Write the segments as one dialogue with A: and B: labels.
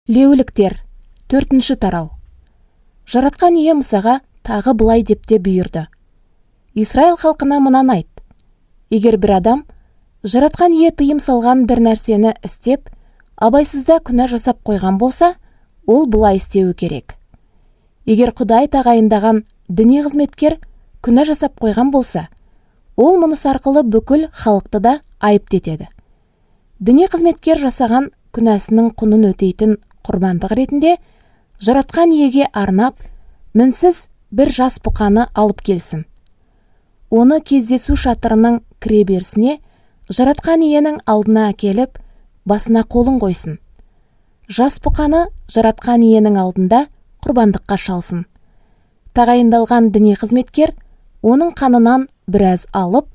A: Леуліктер, 4-ші тарау. Жаратқан ие Мұсаға тағы былай деп те бұйырды. Исраил халқына мынаны айт. Егер бір адам жаратқан ие тыйым салған бір нәрсені істеп, абайсызда күнә жасап қойған болса, ол былай істеуі керек. Егер Құдай тағайындаған діни қызметкер күнә жасап қойған болса, ол мұнысы арқылы бүкіл халықты да айыптетеді. Діни қызметкер жасаған күнәсінің құнын өтейтін құрбандық ретінде жаратқан иеге арнап, мінсіз бір жас бұқаны алып келсін. Оны кездесу шатырының кіреберісіне жаратқан иенің алдына әкеліп, басына қолын қойсын. Жас бұқаны жаратқан иенің алдында құрбандыққа шалсын. Тағайындалған діни қызметкер оның қанынан біраз алып,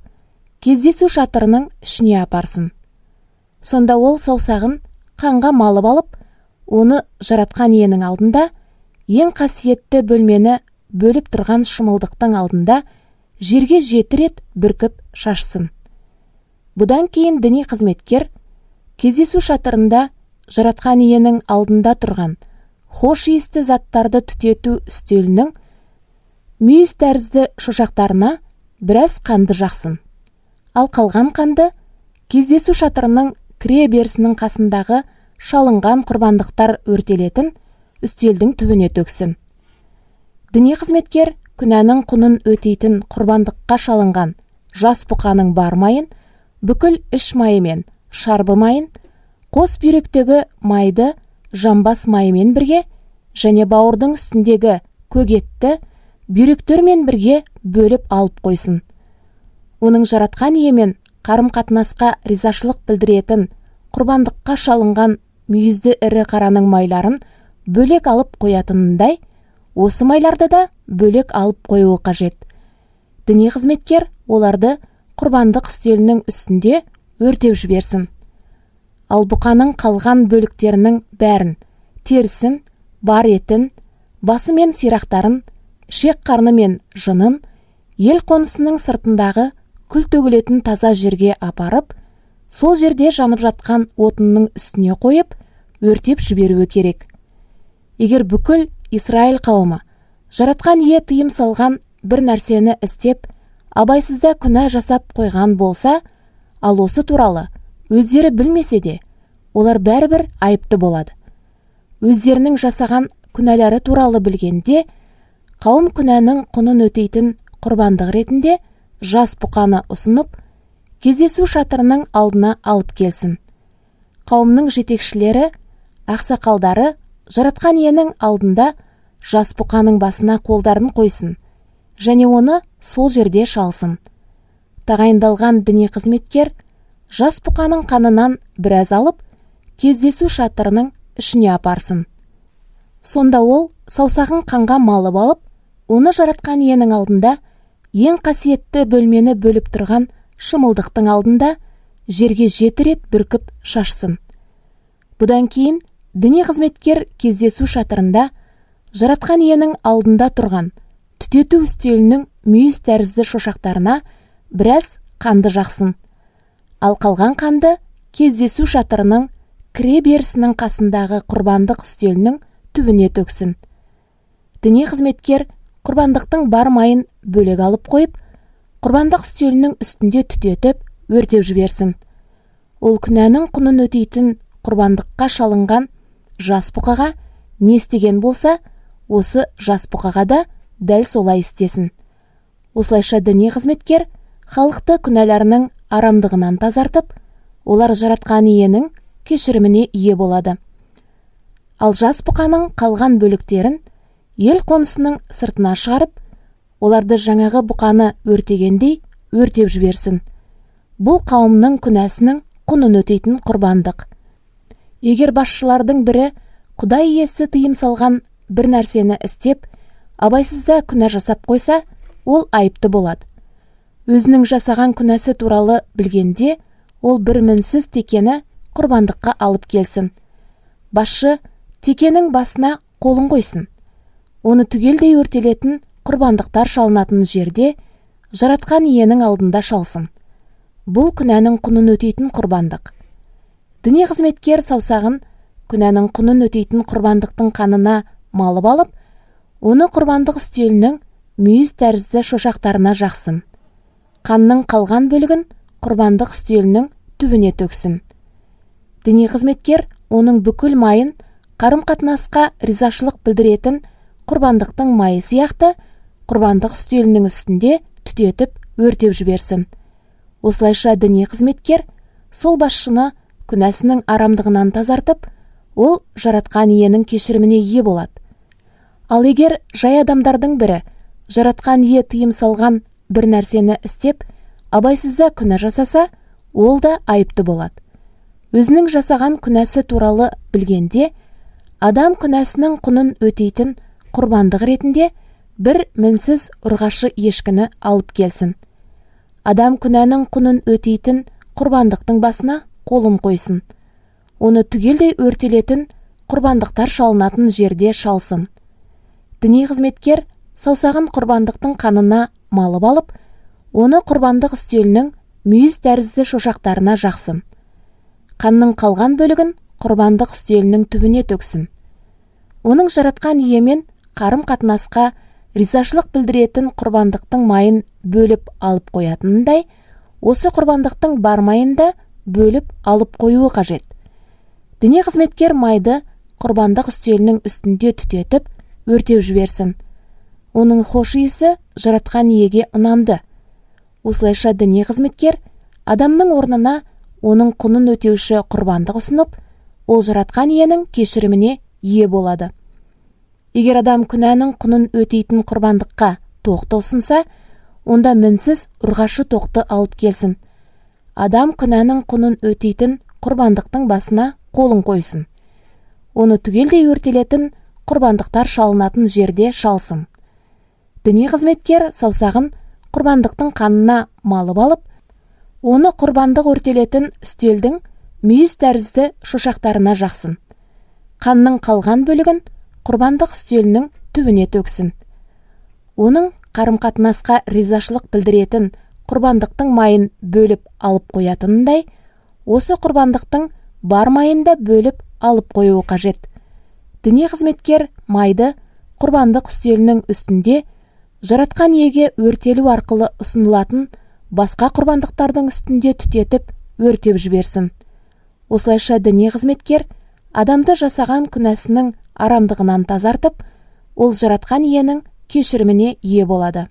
A: кездесу шатырының ішіне апарсын. Сонда ол саусағын қанға малып алып, оны жаратқан иенің алдында, ең қасиетті бөлмені бөліп тұрған шымылдықтың алдында жерге 7 рет бүркіп шашсын. Бұдан кейін діни қызметкер кездесу шатырында жаратқан иенің алдында тұрған хош иісті заттарды түтету үстелінің мүйіз тәрізді шошақтарына біраз қанды жақсын. Ал қалған қанды кездесу шатырының кіре берісінің қасындағы шалынған құрбандықтар өртелетін үстелдің түбіне төксін. Діни қызметкер күнәнің құнын өтейтін құрбандыққа шалынған жас бұқаның бар майын, бүкіл іш майы мен шарбы майын, қос бүйректегі майды жамбас майымен бірге және бауырдың үстіндегі көгетті бүйректермен бірге бөліп алып қойсын. Оның жаратқан иемен қарым-қатынасқа ризашылық білдіретін құрбандыққа шалынған мүйізді ірі қараның майларын бөлек алып қоятынындай, осы майларды да бөлек алып қоюы қажет. Діни қызметкер оларды құрбандық үстелінің үстінде өртеп жіберсін. Ал бұқаның қалған бөліктерінің бәрін, терісін, бар етін, басы мен сирақтарын, шек қарны мен жынын, ел қонысының сыртындағы күл төгілетін таза жерге апарып, сол жерде жанып жатқан отынның үстіне қойып, өртеп жіберуі керек. Егер бүкіл Исраил қауымы жаратқан ие тыйым салған бір нәрсені істеп, абайсызда күнә жасап қойған болса, ал осы туралы өздері білмесе де, олар бәрібір айыпты болады. Өздерінің жасаған күнәлары туралы білгенде, қауым күнәнің құнын өтейтін құрбандық ретінде жас бұқаны ұсынып, кездесу шатырының алдына алып келсін. Қауымның жетекшілері, ақсақалдары жаратқан иенің алдында жас бұқаның басына қолдарын қойсын, және оны сол жерде шалсын. Тағайындалған діни қызметкер жас бұқаның қанынан біраз алып, кездесу шатырының ішіне апарсын. Сонда ол саусағын қанға малып алып, оны жаратқан иенің алдында, ең қасиетті бөлмені бөліп тұрған шымылдықтың алдында жерге 7 рет бүркіп шашсын. Бұдан кейін діни қызметкер кездесу шатырында жаратқан иенің алдында тұрған түтету үстелінің мүйіз тәрізді шошақтарына біраз қанды жақсын. Ал қалған қанды кездесу шатырының кіре берісінің қасындағы құрбандық үстелінің түбіне төксін. Діни қызметкер құрбандықтың бар майын бөлек алып қойып, құрбандық үстелінің үстінде түтетіп, өртеп жіберсін. Ол күнәнің құнын өтейтін құрбандыққа шалынған жас бұқаға не істеген болса, осы жас бұқаға да дәл солай істесін. Осылайша діни қызметкер халықты күнәларының арамдығынан тазартып, олар жаратқан иенің кешіріміне ие болады. Ал жас бұқаның қалған бөліктерін ел қонысының сыртына шығарып, оларды жаңағы бұқаны өртегендей өртеп жіберсін. Бұл қауымның күнәсінің құнын өтейтін құрбандық. Егер басшылардың бірі Құдай иесі тыйым салған бір нәрсені істеп, абайсызда күнә жасап қойса, ол айыпты болады. Өзінің жасаған күнәсі туралы білгенде, ол бір мінсіз текені құрбандыққа алып келсін. Басшы текенің басына қолын қойсын. Оны түгелдей өртелетін құрбандықтар шалынатын жерде жаратқан иенің алдында шалсын. Бұл күнәнің құнын өтейтін құрбандық. Діни қызметкер саусағын күнәнің құнын өтейтін құрбандықтың қанына малып алып, оны құрбандық үстелінің мүйіз тәрізді шошақтарына жақсын. Қанның қалған бөлігін құрбандық үстелінің түбіне төксін. Діни қызметкер оның бүкіл майын қарым-қатынасқа ризашылық білдіретін құрбандықтың майы сияқты құрбандық үстелінің үстінде түтетіп өртеп жіберсін. Осылайша діни қызметкер сол басшыны күнәсінің арамдығынан тазартып, ол жаратқан иенің кешіріміне ие болады. Ал егер жай адамдардың бірі жаратқан ие тыйым салған бір нәрсені істеп, абайсызда күнә жасаса, ол да айыпты болады. Өзінің жасаған күнәсі туралы білгенде, адам күнәсінің құнын өтейтін құрбандық ретінде бір мінсіз ұрғашы ешкіні алып келсін. Адам күнәнің құнын өтейтін құрбандықтың басына қолын қойсын. Оны түгелдей өртелетін құрбандықтар шалынатын жерде шалсын. Діни қызметкер саусағын құрбандықтың қанына малып алып, оны құрбандық үстелінің мүйіз тәрізді шошақтарына жақсын. Қанның қалған бөлігін құрбандық үстелінің түбіне төксін. Оның жаратқан иемен қарым-қатынасқа ризашылық білдіретін құрбандықтың майын бөліп алып қоятындай, осы құрбандықтың бар майын да бөліп алып қоюы қажет. Діни қызметкер майды құрбандық үстелінің үстінде түтетіп, өртеп жіберсін. Оның хош иісі жаратқан иеге ұнамды. Осылайша діни қызметкер адамның орнына оның құнын өтеуші құрбандық ұсынып, ол жаратқан иенің кешіріміне ие болады. Егер адам күнәнің құнын өтейтін құрбандыққа тоқты ұсынса, онда мінсіз ұрғашы тоқты алып келсін. Адам күнәнің құнын өтейтін құрбандықтың басына қолын қойсын. Оны түгелдей өртелетін құрбандықтар шалынатын жерде шалсын. Діни қызметкер саусағын құрбандықтың қанына малып алып, оны құрбандық өртелетін үстелдің мүйіз тәрізді шошақтарына жақсын. Қанның қалған бөлігін құрбандық үстелінің түбіне төксін. Оның қарым-қатынасқа ризашылық білдіретін құрбандықтың майын бөліп алып қоятындай, осы құрбандықтың бар майын да бөліп алып қоюы қажет. Діни қызметкер майды құрбандық үстелінің үстінде жаратқан иеге өртелу арқылы ұсынылатын басқа құрбандықтардың үстінде түтетіп өртеп жіберсін. Осылайша діни қызметкер адамды жасаған күнәсінің арамдығынан тазартып, ол жаратқан иенің кешіріміне ие болады.